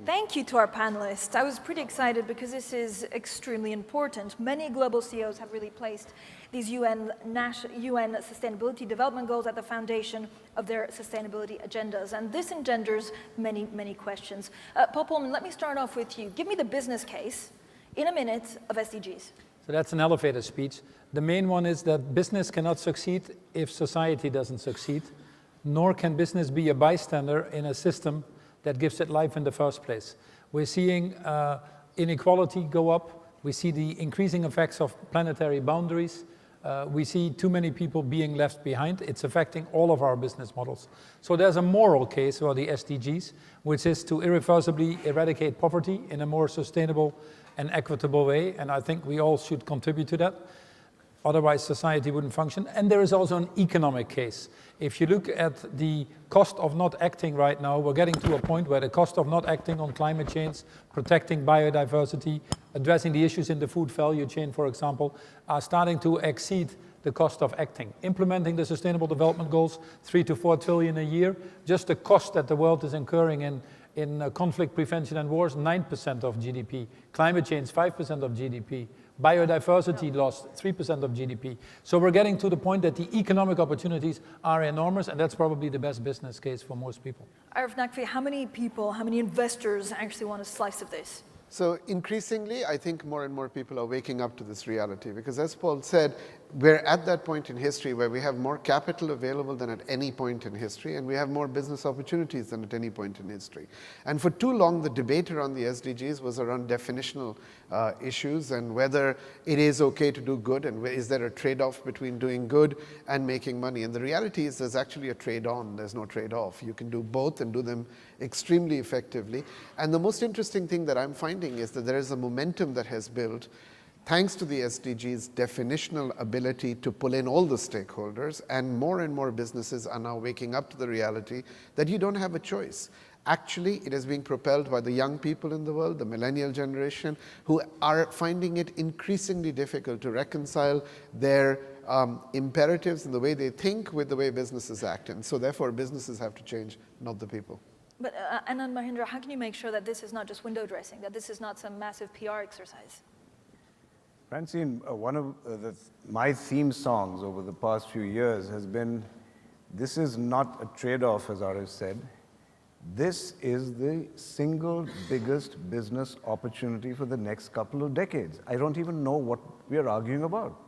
Thank you to our panelists. I was pretty excited because this is extremely important. Many global CEOs have really placed these UN Sustainability Development Goals at the foundation of their sustainability agendas, and this engenders many, many questions. Paul Polman, let me start off with you. Give me the business case in a minute of SDGs. So that's an elevator speech. The main one is that business cannot succeed if society doesn't succeed, nor can business be a bystander in a system that gives it life in the first place. We're seeing inequality go up. We see the increasing effects of planetary boundaries. We see too many people being left behind. It's affecting all of our business models. So there's a moral case for the SDGs, which is to irreversibly eradicate poverty in a more sustainable and equitable way. And I think we all should contribute to that. Otherwise, society wouldn't function. And there is also an economic case. If you look at the cost of not acting right now, we're getting to a point where the cost of not acting on climate change, protecting biodiversity, addressing the issues in the food value chain, for example, are starting to exceed the cost of acting. Implementing the Sustainable Development Goals, 3 to 4 trillion a year, just the cost that the world is incurring in conflict prevention and wars, 9% of GDP. Climate change, 5% of GDP. Biodiversity loss, 3% of GDP. So we're getting to the point that the economic opportunities are enormous, and that's probably the best business case for most people. Arif, Naqvi, how many people, how many investors actually want a slice of this? So increasingly, I think more and more people are waking up to this reality because, as Paul said, we're at that point in history where we have more capital available than at any point in history, and we have more business opportunities than at any point in history. And for too long, the debate around the SDGs was around definitional issues and whether it is okay to do good and is there a trade-off between doing good and making money. And the reality is there's actually a trade-on, there's no trade-off. You can do both and do them extremely effectively. And the most interesting thing that I'm finding is that there is a momentum that has built thanks to the SDGs' definitional ability to pull in all the stakeholders, and more businesses are now waking up to the reality that you don't have a choice. Actually, it is being propelled by the young people in the world, the millennial generation, who are finding it increasingly difficult to reconcile their imperatives and the way they think with the way businesses act. And so therefore, businesses have to change, not the people. But Anand, Mahindra, how can you make sure that this is not just window dressing, that this is not some massive PR exercise? Francine, one of my theme songs over the past few years has been, this is not a trade-off, as Arif said. This is the single biggest business opportunity for the next couple of decades. I don't even know what we are arguing about.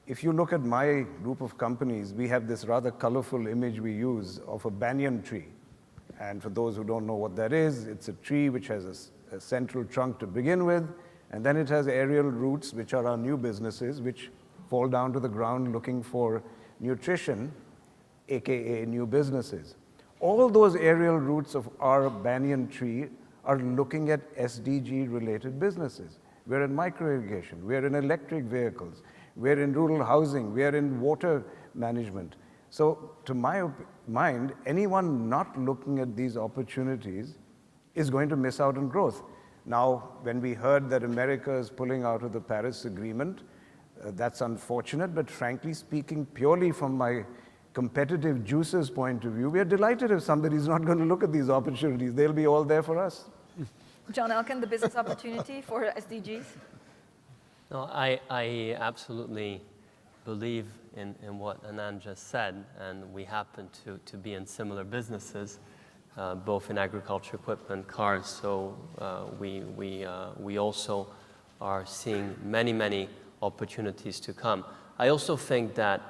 If you look at my group of companies, we have this rather colorful image we use of a banyan tree. And for those who don't know what that is, it's a tree which has a central trunk to begin with, and then it has aerial roots, which are our new businesses, which fall down to the ground looking for nutrition, aka new businesses. All those aerial roots of our banyan tree are looking at SDG-related businesses. We're in micro-irrigation, we're in electric vehicles, we're in rural housing, we're in water management. So to my mind, anyone not looking at these opportunities is going to miss out on growth. Now, when we heard that America is pulling out of the Paris Agreement, that's unfortunate, but frankly speaking, purely from my competitive juices point of view, we are delighted if somebody's not going to look at these opportunities. They'll be all there for us. John Elkann, the business opportunity for SDGs? No, I absolutely believe in what Anand just said, and we happen to be in similar businesses, both in agriculture equipment, cars, so we also are seeing many opportunities to come. I also think that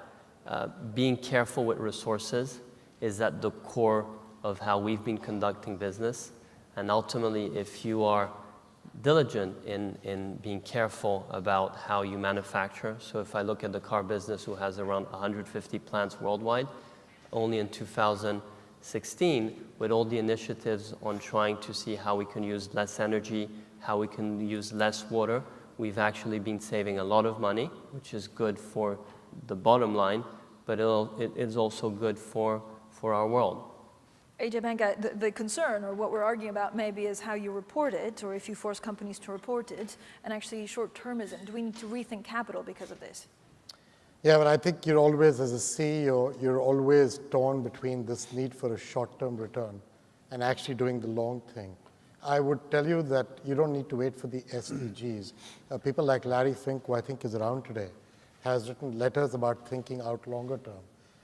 being careful with resources is at the core of how we've been conducting business, and ultimately if you are diligent in being careful about how you manufacture. So if I look at the car business, who has around 150 plants worldwide, only in 2016, with all the initiatives on trying to see how we can use less energy, how we can use less water, we've actually been saving a lot of money, which is good for the bottom line, but it is also good for our world. Ajay, Banga, the concern, or what we're arguing about maybe, is how you report it, or if you force companies to report it, and actually short-termism. Do we need to rethink capital because of this? Yeah, but I think you're always, as a CEO, you're always torn between this need for a short-term return and actually doing the long thing. I would tell you that you don't need to wait for the SDGs. People like Larry Fink, who I think is around today, has written letters about thinking out longer term.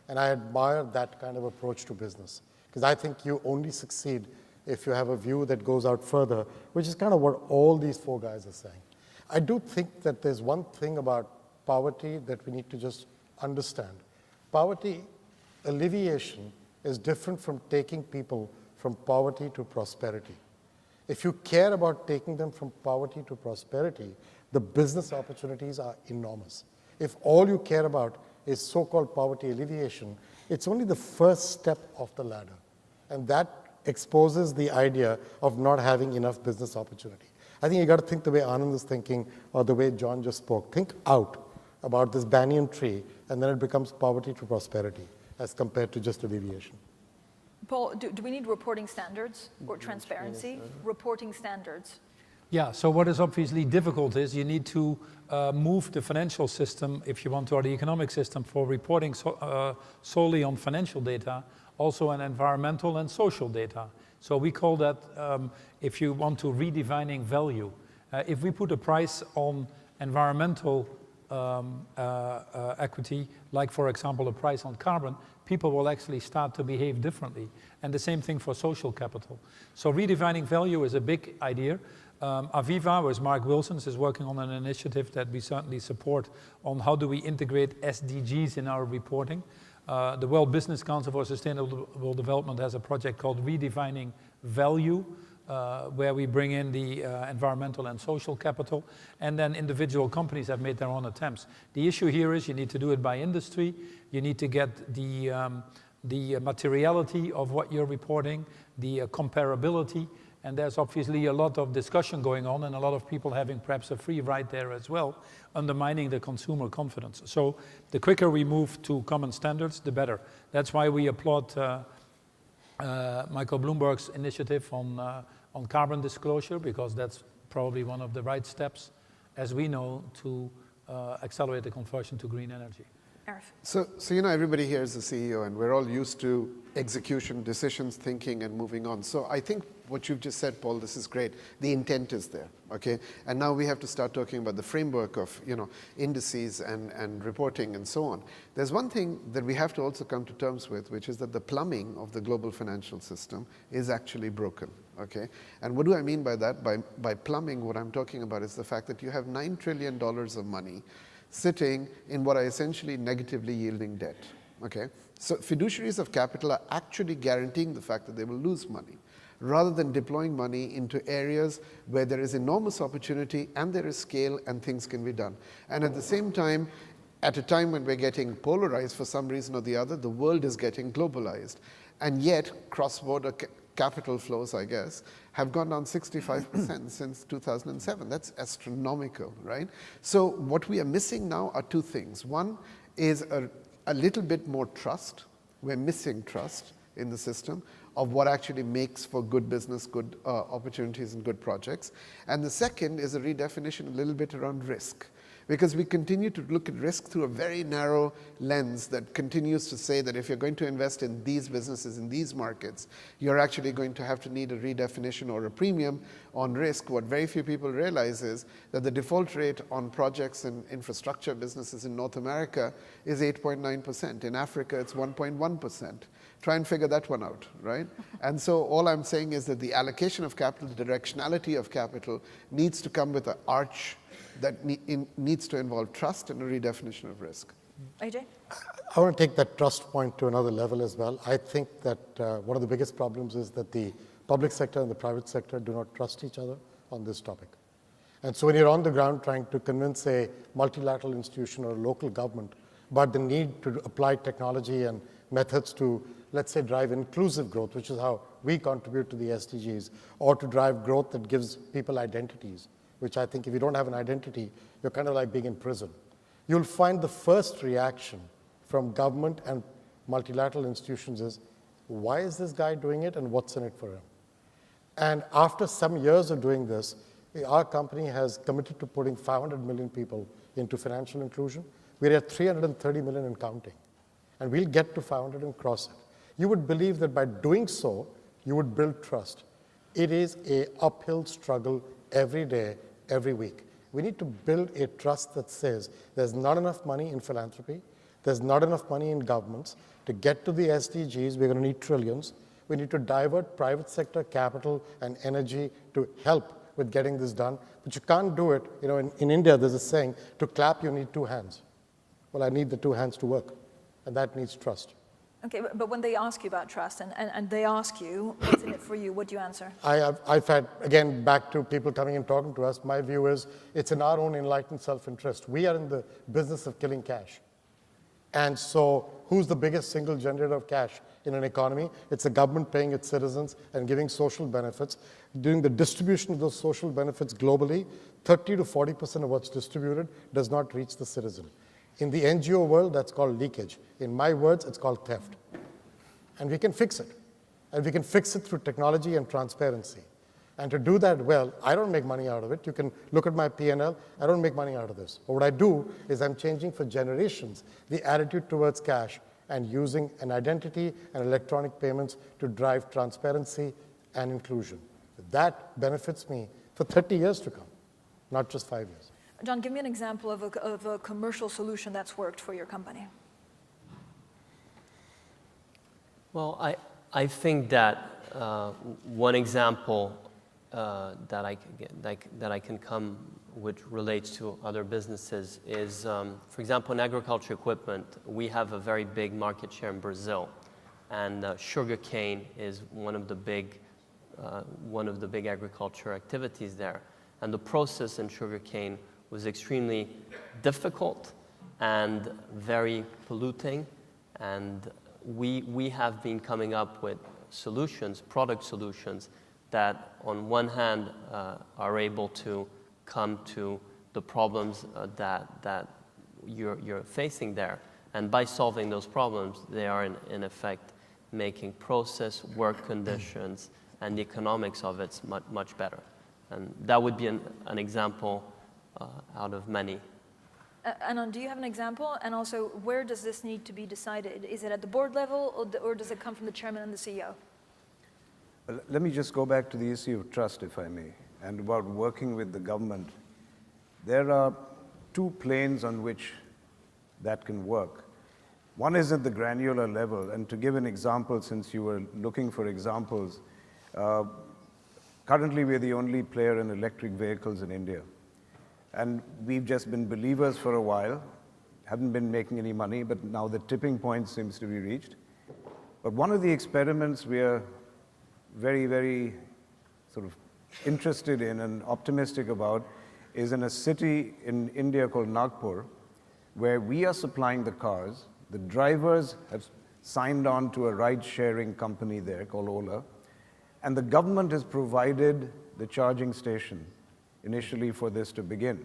And I admire that kind of approach to business, because I think you only succeed if you have a view that goes out further, which is kind of what all these four guys are saying. I do think that there's one thing about poverty that we need to just understand. Poverty alleviation is different from taking people from poverty to prosperity. If you care about taking them from poverty to prosperity, the business opportunities are enormous. If all you care about is so-called poverty alleviation, it's only the first step of the ladder. And that exposes the idea of not having enough business opportunity. I think you got to think the way Anand is thinking, or the way John just spoke. Think out about this banyan tree, and then it becomes poverty to prosperity as compared to just alleviation. Paul, do we need reporting standards or transparency? Reporting standards. Yeah, so what is obviously difficult is you need to move the financial system, if you want to, or the economic system for reporting solely on financial data, also on environmental and social data. So we call that, if you want to, redefining value. If we put a price on environmental equity, like for example a price on carbon, people will actually start to behave differently. And the same thing for social capital. So redefining value is a big idea. Aviva, with Mark Wilsons, is working on an initiative that we certainly support on how do we integrate SDGs in our reporting. The World Business Council for Sustainable Development has a project called Redefining Value, where we bring in the environmental and social capital, and then individual companies have made their own attempts. The issue here is you need to do it by industry, you need to get the materiality of what you're reporting, the comparability, and there's obviously a lot of discussion going on and a lot of people having perhaps a free ride there as well, undermining the consumer confidence. So the quicker we move to common standards, the better. That's why we applaud Michael Bloomberg's initiative on carbon disclosure, because that's probably one of the right steps, as we know, to accelerate the conversion to green energy. Arif. So you know, everybody here is a CEO, and we're all used to execution, decisions, thinking, and moving on. So I think what you've just said, Paul, this is great. The intent is there, okay? And now we have to start talking about the framework of, you know, indices and reporting and so on. There's one thing that we have to also come to terms with, which is that the plumbing of the global financial system is actually broken, okay? And what do I mean by that? By plumbing, what I'm talking about is the fact that you have $9 trillion of money sitting in what are essentially negatively yielding debt, okay? So fiduciaries of capital are actually guaranteeing the fact that they will lose money, rather than deploying money into areas where there is enormous opportunity and there is scale and things can be done. And at the same time, at a time when we're getting polarized for some reason or the other, the world is getting globalized. And yet, cross-border capital flows, I guess, have gone down 65% since 2007. That's astronomical, right? So what we are missing now are two things. One is a little bit more trust. We're missing trust in the system of what actually makes for good business, good opportunities, and good projects. And the second is a redefinition a little bit around risk, because we continue to look at risk through a very narrow lens that continues to say that if you're going to invest in these businesses, in these markets, you're actually going to have to need a redefinition or a premium on risk. What very few people realize is that the default rate on projects and infrastructure businesses in North America is 8.9%. In Africa, it's 1.1%. Try and figure that one out, right? And so all I'm saying is that the allocation of capital, the directionality of capital needs to come with an arch that needs to involve trust and a redefinition of risk. Ajay? I want to take that trust point to another level as well. I think that one of the biggest problems is that the public sector and the private sector do not trust each other on this topic. And so when you're on the ground trying to convince a multilateral institution or a local government about the need to apply technology and methods to, let's say, drive inclusive growth, which is how we contribute to the SDGs, or to drive growth that gives people identities, which I think if you don't have an identity, you're kind of like being in prison. You'll find the first reaction from government and multilateral institutions is, why is this guy doing it and what's in it for him? And after some years of doing this, our company has committed to putting 500 million people into financial inclusion. We're at 330 million and counting. And we'll get to 500 and cross it. You would believe that by doing so, you would build trust. It is an uphill struggle every day, every week. We need to build a trust that says there's not enough money in philanthropy, there's not enough money in governments. To get to the SDGs, we're going to need trillions. We need to divert private sector capital and energy to help with getting this done. But you can't do it. You know, in India, there's a saying, to clap, you need two hands. Well, I need the two hands to work, and that needs trust. Okay, but when they ask you about trust and they ask you, what's in it for you, what do you answer? I've had, again, back to people coming and talking to us, my view is it's in our own enlightened self-interest. We are in the business of killing cash. And so who's the biggest single generator of cash in an economy? It's the government paying its citizens and giving social benefits. Doing the distribution of those social benefits globally, 30 to 40% of what's distributed does not reach the citizen. In the NGO world, that's called leakage. In my words, it's called theft. And we can fix it. And we can fix it through technology and transparency. And to do that well, I don't make money out of it. You can look at my P&L. I don't make money out of this. But what I do is I'm changing for generations the attitude towards cash and using an identity and electronic payments to drive transparency and inclusion. That benefits me for 30 years to come, not just 5 years. John, give me an example of a commercial solution that's worked for your company. Well, I think that one example that I can come which relates to other businesses is, for example, in agriculture equipment, we have a very big market share in Brazil, and sugarcane is one of the big agriculture activities there. And the process in sugarcane was extremely difficult and very polluting, and we have been coming up with solutions, product solutions, that on one hand are able to come to the problems that you're facing there. And by solving those problems, they are in effect making process, work conditions, and the economics of it much better. And that would be an example out of many. Anand, do you have an example? And also, where does this need to be decided? Is it at the board level, or does it come from the chairman and the CEO? Let me just go back to the issue of trust, if I may, and about working with the government. There are two planes on which that can work. One is at the granular level, and to give an example, since you were looking for examples, currently we're the only player in electric vehicles in India. And we've just been believers for a while, haven't been making any money, but now the tipping point seems to be reached. But one of the experiments we are very, very sort of interested in and optimistic about is in a city in India called Nagpur, where we are supplying the cars. The drivers have signed on to a ride-sharing company there called Ola, and the government has provided the charging station initially for this to begin.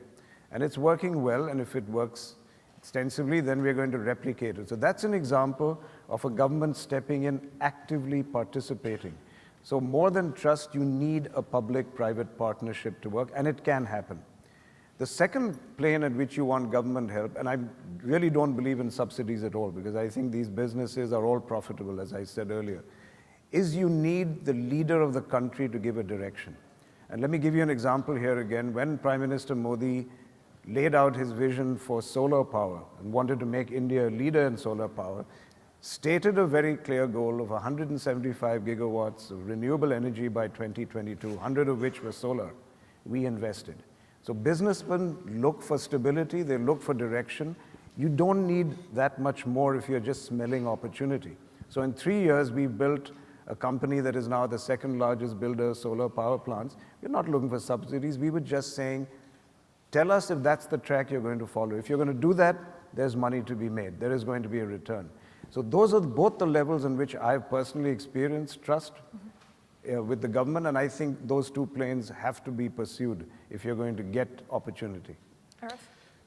And it's working well, and if it works extensively, then we're going to replicate it. So that's an example of a government stepping in, actively participating. So more than trust, you need a public-private partnership to work, and it can happen. The second plane at which you want government help, and I really don't believe in subsidies at all, because I think these businesses are all profitable, as I said earlier, is you need the leader of the country to give a direction. And let me give you an example here again. When Prime Minister Modi laid out his vision for solar power and wanted to make India a leader in solar power, stated a very clear goal of 175 gigawatts of renewable energy by 2022, 100 of which was solar. We invested. So businessmen look for stability, they look for direction. You don't need that much more if you're just smelling opportunity. So in 3 years, we built a company that is now the second largest builder of solar power plants. We're not looking for subsidies. We were just saying, tell us if that's the track you're going to follow. If you're going to do that, there's money to be made. There is going to be a return. So those are both the levels in which I've personally experienced trust with the government, and I think those two planes have to be pursued if you're going to get opportunity. Arif?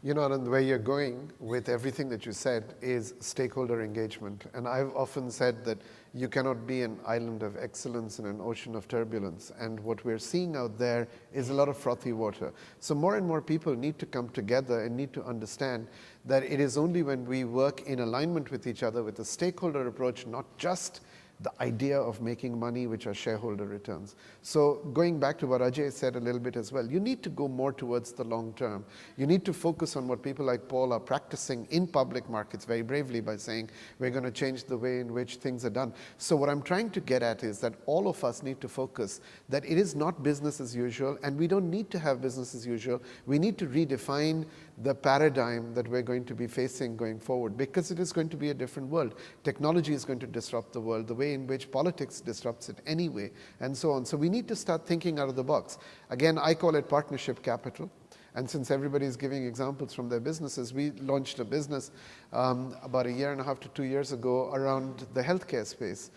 You know, Anand, where you're going with everything that you said is stakeholder engagement. And I've often said that you cannot be an island of excellence in an ocean of turbulence. And what we're seeing out there is a lot of frothy water. So more and more people need to come together and need to understand that it is only when we work in alignment with each other with a stakeholder approach, not just the idea of making money, which are shareholder returns. So going back to what Ajay said a little bit as well, you need to go more towards the long term. You need to focus on what people like Paul are practicing in public markets very bravely by saying, we're going to change the way in which things are done. So what I'm trying to get at is that all of us need to focus that it is not business as usual, and we don't need to have business as usual. We need to redefine the paradigm that we're going to be facing going forward, because it is going to be a different world. Technology is going to disrupt the world, the way in which politics disrupts it anyway, and so on. So we need to start thinking out of the box. Again, I call it partnership capital. And since everybody is giving examples from their businesses, we launched a business about 1.5 to 2 years ago around the healthcare space,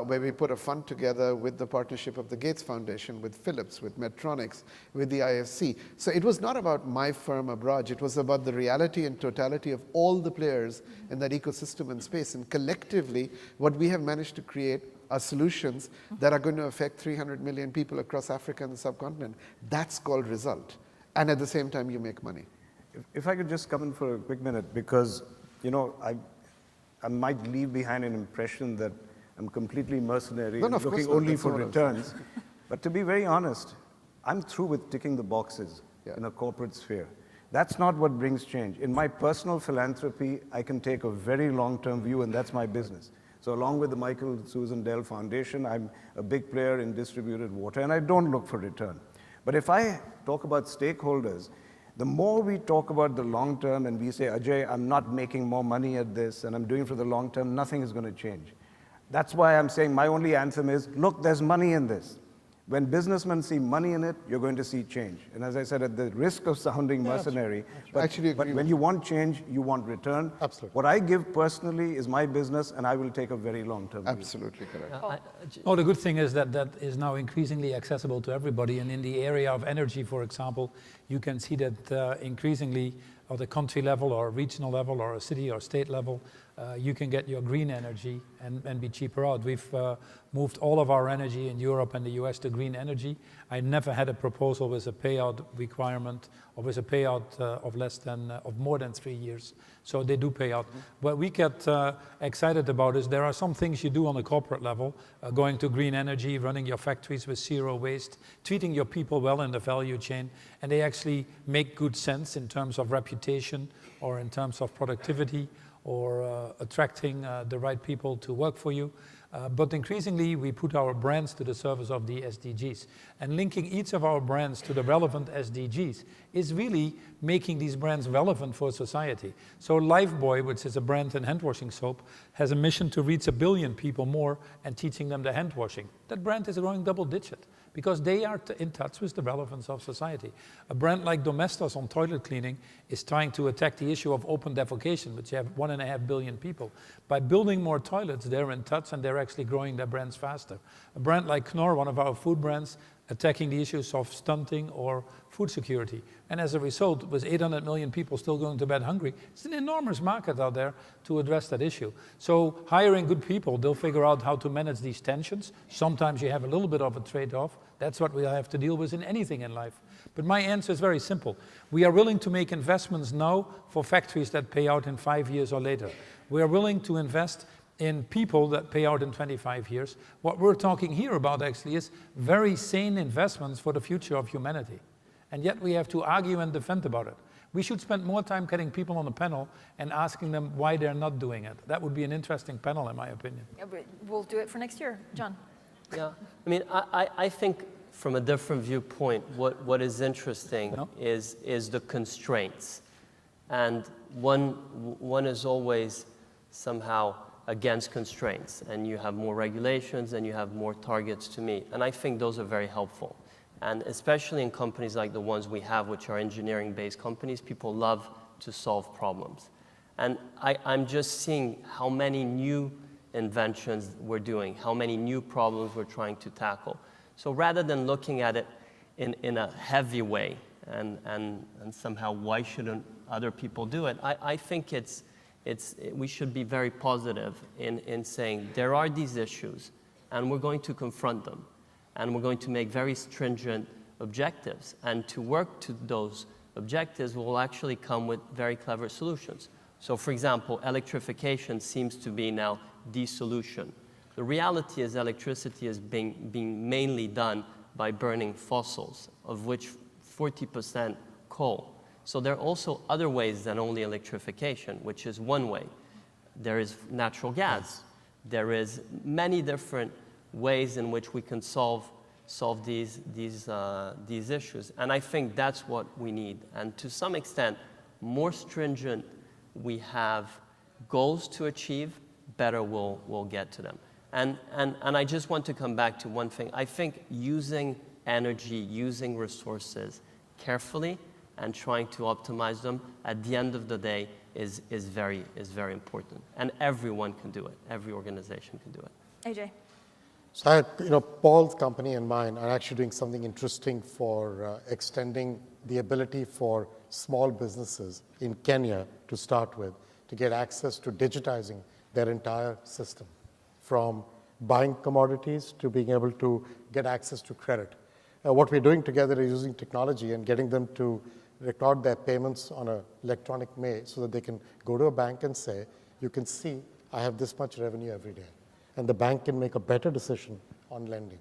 where we put a fund together with the partnership of the Gates Foundation, with Philips, with Medtronics, with the IFC. So it was not about my firm, Abraaj. It was about the reality and totality of all the players in that ecosystem and space. And collectively, what we have managed to create are solutions that are going to affect 300 million people across Africa and the subcontinent. That's called result. And at the same time, you make money. If I could just come in for a quick minute, because, you know, I might leave behind an impression that I'm completely mercenary, No, no, looking only for returns. But to be very honest, I'm through with ticking the boxes in a corporate sphere. That's not what brings change. In my personal philanthropy, I can take a very long-term view, and that's my business. So along with the Michael Susan Dell Foundation, I'm a big player in distributed water, and I don't look for return. But if I talk about stakeholders, the more we talk about the long term and we say, Ajay, I'm not making more money at this and I'm doing it for the long term, nothing is going to change. That's why I'm saying my only anthem is, look, there's money in this. When businessmen see money in it, you're going to see change. And as I said, at the risk of sounding mercenary, but when you want change, you want return. Absolutely. What I give personally is my business, and I will take a very long-term view. Absolutely correct. Oh, the good thing is that that is now increasingly accessible to everybody. And in the area of energy, for example, you can see that increasingly at the country level or regional level or a city or state level, you can get your green energy and be cheaper out. We've moved all of our energy in Europe and the US to green energy. I never had a proposal with a payout requirement or with a payout of more than 3 years. So they do pay out. What we get excited about is there are some things you do on a corporate level, going to green energy, running your factories with zero waste, treating your people well in the value chain, and they actually make good sense in terms of reputation or in terms of productivity or attracting the right people to work for you. But increasingly, we put our brands to the service of the SDGs. And linking each of our brands to the relevant SDGs is really making these brands relevant for society. So Lifebuoy, which is a brand in hand washing soap, has a mission to reach 1 billion people more and teaching them the hand washing. That brand is growing double digit because they are in touch with the relevance of society. A brand like Domestos on toilet cleaning is trying to attack the issue of open defecation, which you have 1.5 billion people. By building more toilets, they're in touch and they're actually growing their brands faster. A brand like Knorr, one of our food brands, attacking the issues of stunting or food security. And as a result, with 800 million people still going to bed hungry, it's an enormous market out there to address that issue. So hiring good people, they'll figure out how to manage these tensions. Sometimes you have a little bit of a trade-off. That's what we have to deal with in anything in life. But my answer is very simple. We are willing to make investments now for factories that pay out in 5 years or later. We are willing to invest in people that pay out in 25 years. What we're talking here about actually is very sane investments for the future of humanity. And yet we have to argue and defend about it. We should spend more time getting people on the panel and asking them why they're not doing it. That would be an interesting panel, in my opinion. Yeah, but we'll do it for next year. John. Yeah, I mean, I think from a different viewpoint, what is interesting is the constraints. And one is always somehow against constraints, and you have more regulations and you have more targets to meet. And I think those are very helpful. And especially in companies like the ones we have, which are engineering-based companies, people love to solve problems. And I'm just seeing how many new inventions we're doing, how many new problems we're trying to tackle. So rather than looking at it in a heavy way and somehow why shouldn't other people do it, I think we should be very positive in saying there are these issues and we're going to confront them and we're going to make very stringent objectives, and to work to those objectives will actually come with very clever solutions. So for example, electrification seems to be now the solution. The reality is electricity is being mainly done by burning fossils, of which 40% coal. So there are also other ways than only electrification, which is one way. There is natural gas. There is many different ways in which we can solve these issues. And I think that's what we need. And to some extent, more stringent we have goals to achieve, better we'll get to them. And I just want to come back to one thing. I think using energy, using resources carefully and trying to optimize them at the end of the day is very important. And everyone can do it. Every organization can do it. Ajay. So Paul's company and mine are actually doing something interesting for extending the ability for small businesses in Kenya, to start with, to get access to digitizing their entire system, from buying commodities to being able to get access to credit. What we're doing together is using technology and getting them to record their payments on an electronic way so that they can go to a bank and say, you can see I have this much revenue every day. And the bank can make a better decision on lending.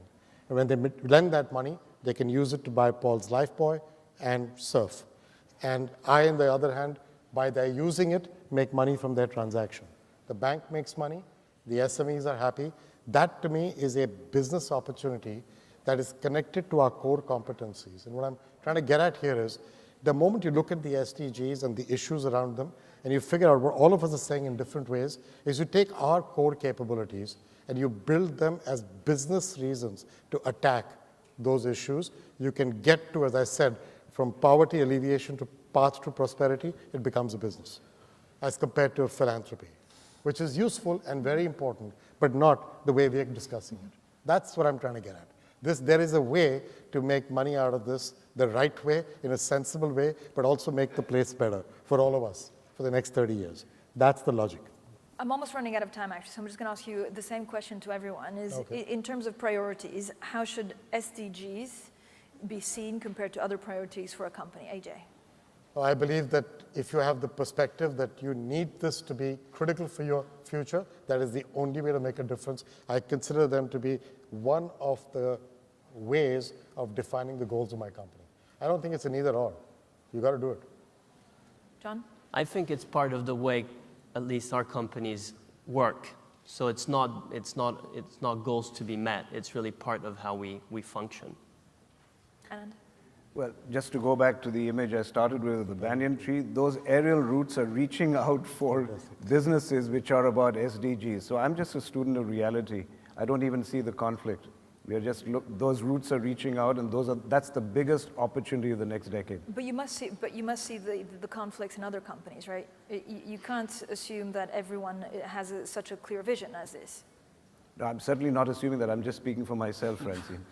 And when they lend that money, they can use it to buy Paul's Lifebuoy and Surf. And I, on the other hand, by their using it, make money from their transaction. The bank makes money, the SMEs are happy. That, to me, is a business opportunity that is connected to our core competencies. And what I'm trying to get at here is, the moment you look at the SDGs and the issues around them, and you figure out what all of us are saying in different ways, is you take our core capabilities and you build them as business reasons to attack those issues. You can get to, as I said, from poverty alleviation to path to prosperity, it becomes a business, as compared to philanthropy, which is useful and very important, but not the way we are discussing it. That's what I'm trying to get at. There is a way to make money out of this the right way, in a sensible way, but also make the place better for all of us for the next 30 years. That's the logic. I'm almost running out of time, actually, so I'm just going to ask you the same question to everyone. In terms of priorities, how should SDGs be seen compared to other priorities for a company? Ajay. Well, I believe that if you have the perspective that you need this to be critical for your future, that is the only way to make a difference. I consider them to be one of the ways of defining the goals of my company. I don't think it's an either or. You got to do it. John? I think it's part of the way at least our companies work. So it's not goals to be met. It's really part of how we function. Anand? Well, just to go back to the image I started with, the banyan tree, those aerial roots are reaching out for businesses which are about SDGs. So I'm just a student of reality. I don't even see the conflict. We are just those roots are reaching out, and that's the biggest opportunity of the next decade. But you must see the conflicts in other companies, right? You can't assume that everyone has such a clear vision as this. No, I'm certainly not assuming that. I'm just speaking for myself, Francine.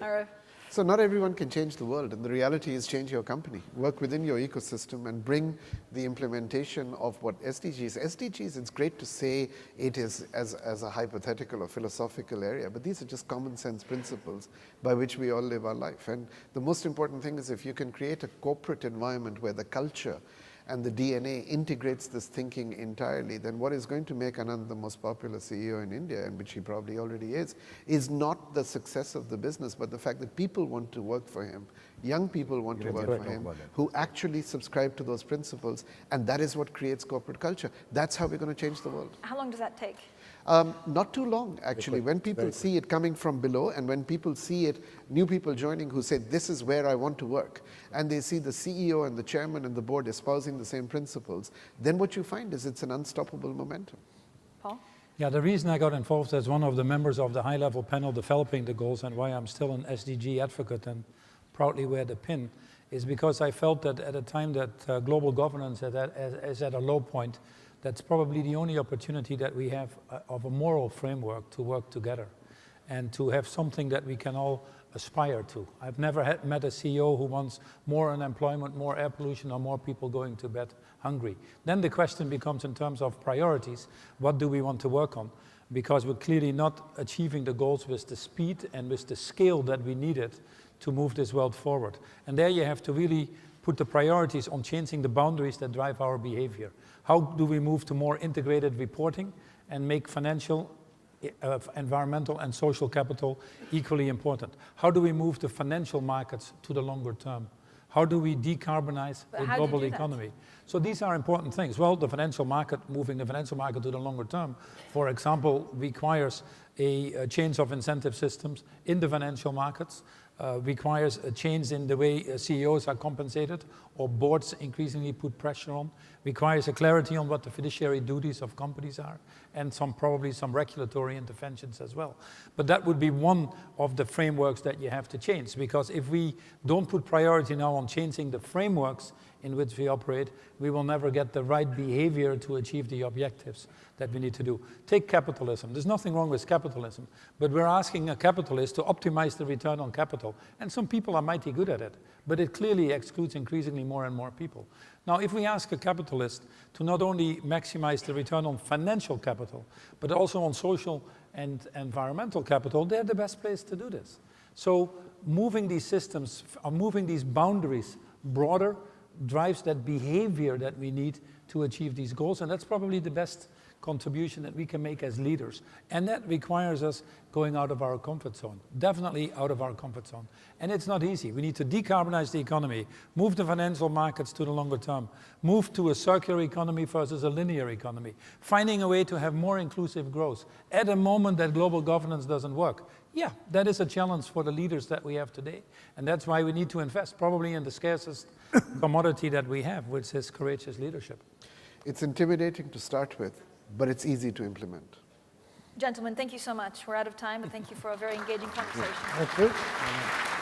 Arif? So not everyone can change the world, and the reality is change your company. Work within your ecosystem and bring the implementation of what SDGs. SDGs, it's great to say it is as a hypothetical or philosophical area, but these are just common sense principles by which we all live our life. And the most important thing is if you can create a corporate environment where the culture and the DNA integrates this thinking entirely, then what is going to make Anand the most popular CEO in India, and which he probably already is not the success of the business, but the fact that people want to work for him. Young people want to work for him who actually subscribe to those principles, and that is what creates corporate culture. That's how we're going to change the world. How long does that take? Not too long, actually. When people see it coming from below, and when people see it, new people joining who say, this is where I want to work, and they see the CEO and the chairman and the board espousing the same principles, then what you find is it's an unstoppable momentum. Paul? Yeah, the reason I got involved as one of the members of the high-level panel developing the goals, and why I'm still an SDG advocate and proudly wear the pin, is because I felt that at a time that global governance is at a low point, that's probably the only opportunity that we have of a moral framework to work together and to have something that we can all aspire to. I've never met a CEO who wants more unemployment, more air pollution, or more people going to bed hungry. Then the question becomes, in terms of priorities, what do we want to work on? Because we're clearly not achieving the goals with the speed and with the scale that we needed to move this world forward. And there you have to really put the priorities on changing the boundaries that drive our behavior. How do we move to more integrated reporting and make financial environmental and social capital equally important. How do we move the financial markets to the longer term? How do we decarbonize the global economy? So these are important things. Well, the financial market, moving the financial market to the longer term, for example, requires a change of incentive systems in the financial markets, requires a change in the way CEOs are compensated or boards increasingly put pressure on, requires a clarity on what the fiduciary duties of companies are, and probably some regulatory interventions as well. But that would be one of the frameworks that you have to change, because if we don't put priority now on changing the frameworks in which we operate, we will never get the right behavior to achieve the objectives that we need to do. Take capitalism. There's nothing wrong with capitalism, but we're asking a capitalist to optimize the return on capital. And some people are mighty good at it, but it clearly excludes increasingly more and more people. Now, if we ask a capitalist to not only maximize the return on financial capital, but also on social and environmental capital, they're the best place to do this. So moving these systems, moving these boundaries broader, drives that behavior that we need to achieve these goals, and that's probably the best contribution that we can make as leaders. And that requires us going out of our comfort zone, definitely out of our comfort zone. And it's not easy. We need to decarbonize the economy, move the financial markets to the longer term, move to a circular economy versus a linear economy, finding a way to have more inclusive growth at a moment that global governance doesn't work. Yeah, that is a challenge for the leaders that we have today. And that's why we need to invest probably in the scarcest commodity that we have, which is courageous leadership. It's intimidating to start with, but it's easy to implement. Gentlemen, thank you so much. We're out of time, but thank you for a very engaging conversation. Thank you.